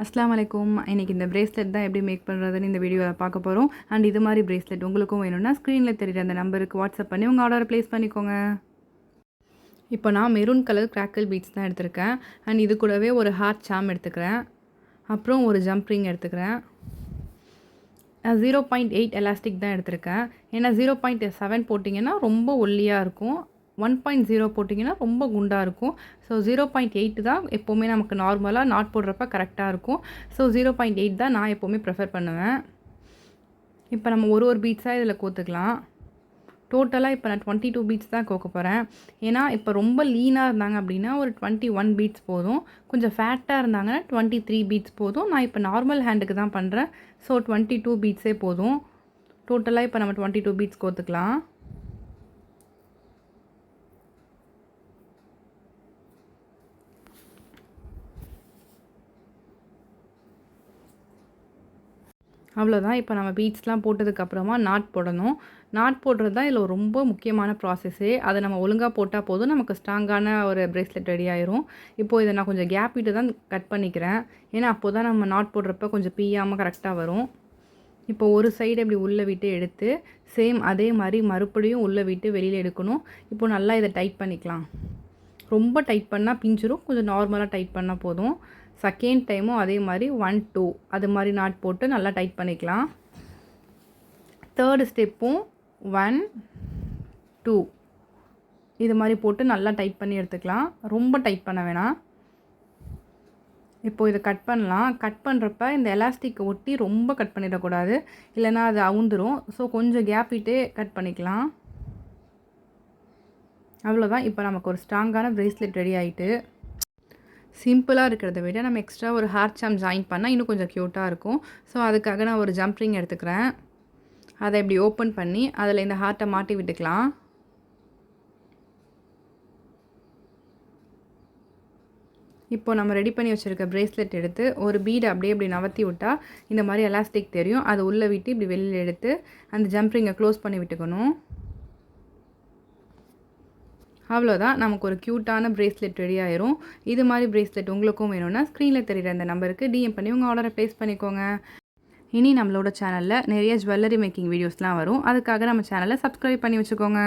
அஸ்ஸலாமு அலைக்கும். இன்றைக்கி இந்த பிரேஸ்லெட் தான் எப்படி மேக் பண்ணுறதுன்னு இந்த வீடியோவில் பார்க்க போகிறோம். அண்ட் இது மாதிரி பிரேஸ்லெட் உங்களுக்கும் வேணும்னா ஸ்க்ரீனில் தெரியுற அந்த நம்பருக்கு வாட்ஸ்அப் பண்ணி உங்கள் ஆர்டரை ப்ளேஸ் பண்ணிக்கோங்க. இப்போ நான் மெரூன் கலர் கிராக்கிள் பீட்ஸ் தான் எடுத்திருக்கேன். அண்ட் இது கூடவே ஒரு ஹார்ட் சாம் எடுத்துக்கிறேன். அப்புறம் ஒரு ஜம்ப் ரிங் எடுத்துக்கிறேன். 0.8 எலாஸ்டிக் தான் எடுத்திருக்கேன். ஏன்னா 0.7 போட்டிங்கன்னா ரொம்ப ஒல்லியாக இருக்கும். 1.0 போட்டிங்கன்னா ரொம்ப குண்டாக இருக்கும். ஸோ 0.8 தான் எப்போவுமே நமக்கு நார்மலாக நாட் போடுறப்ப கரெக்டாக இருக்கும். ஸோ 0.8 தான் நான் எப்போவுமே ப்ரிஃபர் பண்ணுவேன். இப்போ நம்ம ஒரு பீட்ஸாக இதில் கோத்துக்கலாம். டோட்டலாக இப்போ நான் 22 பீட்ஸ் தான் கோக்க போகிறேன். ஏன்னா இப்போ ரொம்ப லீனாக இருந்தாங்க அப்படின்னா ஒரு 21 பீட்ஸ் போதும். கொஞ்சம் ஃபேட்டாக இருந்தாங்கன்னா 23 பீட்ஸ் போதும். நான் இப்போ நார்மல் ஹேண்டுக்கு தான் பண்ணுறேன். ஸோ 22 பீட்ஸே போதும். டோட்டலாக இப்போ நம்ம 22 பீட்ஸ் கோத்துக்கலாம். அவ்வளோதான். இப்போ நம்ம பீட்ஸ்லாம் போட்டதுக்கப்புறமா நாட் போடணும். நாட் போடுறது தான் இதில் ரொம்ப முக்கியமான ப்ராசஸ்ஸே. அதை நம்ம ஒழுங்காக போட்டால் போதும், நமக்கு ஸ்ட்ராங்கான ஒரு பிரேஸ்லெட் ரெடி ஆயிரும். இப்போது இதை நான் கொஞ்சம் கேப் விட்டு தான் கட் பண்ணிக்கிறேன். ஏன்னா அப்போ தான் நம்ம நாட் போடுறப்ப கொஞ்சம் பிய்யாமல் கரெக்டாக வரும். இப்போ ஒரு சைடு இப்படி உள்ளே விட்டு எடுத்து சேம் அதே மாதிரி மறுபடியும் உள்ளே விட்டு வெளியில் எடுக்கணும். இப்போ நல்லா இதை டைட் பண்ணிக்கலாம். ரொம்ப டைட் பண்ணால் பிஞ்சிரும். கொஞ்சம் நார்மலாக டைட் பண்ணால் போதும். செகண்ட் டைமும் அதே மாதிரி 1 2 அது மாதிரி நாட் போட்டு நல்லா டைட் பண்ணிக்கலாம். தேர்டு ஸ்டெப்பும் 1 2 இது மாதிரி போட்டு நல்லா டைட் பண்ணி எடுத்துக்கலாம். ரொம்ப டைட் பண்ண வேணாம். இப்போது இதை கட் பண்ணலாம். கட் பண்ணுறப்ப இந்த எலாஸ்டிக்கை ஒட்டி ரொம்ப கட் பண்ணிடக்கூடாது, இல்லைனா அது அவுந்துடும். ஸோ கொஞ்சம் கேப் விட்டே கட் பண்ணிக்கலாம். அவ்வளோதான். இப்போ நமக்கு ஒரு ஸ்ட்ராங்கான பிரேஸ்லெட் ரெடி ஆகிட்டு. சிம்பிளாக இருக்கிறத விட நம்ம எக்ஸ்ட்ரா ஒரு ஹார்ட் சாம் ஜாயின் பண்ணால் இன்னும் கொஞ்சம் க்யூட்டாக இருக்கும். ஸோ அதுக்காக நான் ஒரு ஜம்ப் ரிங் எடுத்துக்கிறேன். அதை இப்படி ஓப்பன் பண்ணி அதில் இந்த ஹார்ட்டை மாட்டி விட்டுக்கலாம். இப்போ நம்ம ரெடி பண்ணி வச்சுருக்க பிரேஸ்லெட் எடுத்து ஒரு பீடை அப்படியே இப்படி நவர்த்தி விட்டால் இந்த மாதிரி எலாஸ்டிக் தெரியும். அதை உள்ளே விட்டு இப்படி வெளியில் எடுத்து அந்த ஜம்ப் ரிங்கை க்ளோஸ் பண்ணி விட்டுக்கணும். அவ்வளோதான். நமக்கு ஒரு க்யூட்டான பிரேஸ்லெட் ரெடி ஆயிரும். இது மாதிரி பிரேஸ்லெட் உங்களுக்கும் வேணும்னா ஸ்க்ரீனில் தெரியுற அந்த நம்பருக்கு டிஎம் பண்ணி உங்கள் ஆர்டரை ப்ளேஸ் பண்ணிக்கோங்க. இனி நம்மளோட சேனலில் நிறைய ஜுவல்லரி மேக்கிங் வீடியோஸ்லாம் வரும். அதுக்காக நம்ம சேனலை சப்ஸ்கிரைப் பண்ணி வச்சுக்கோங்க.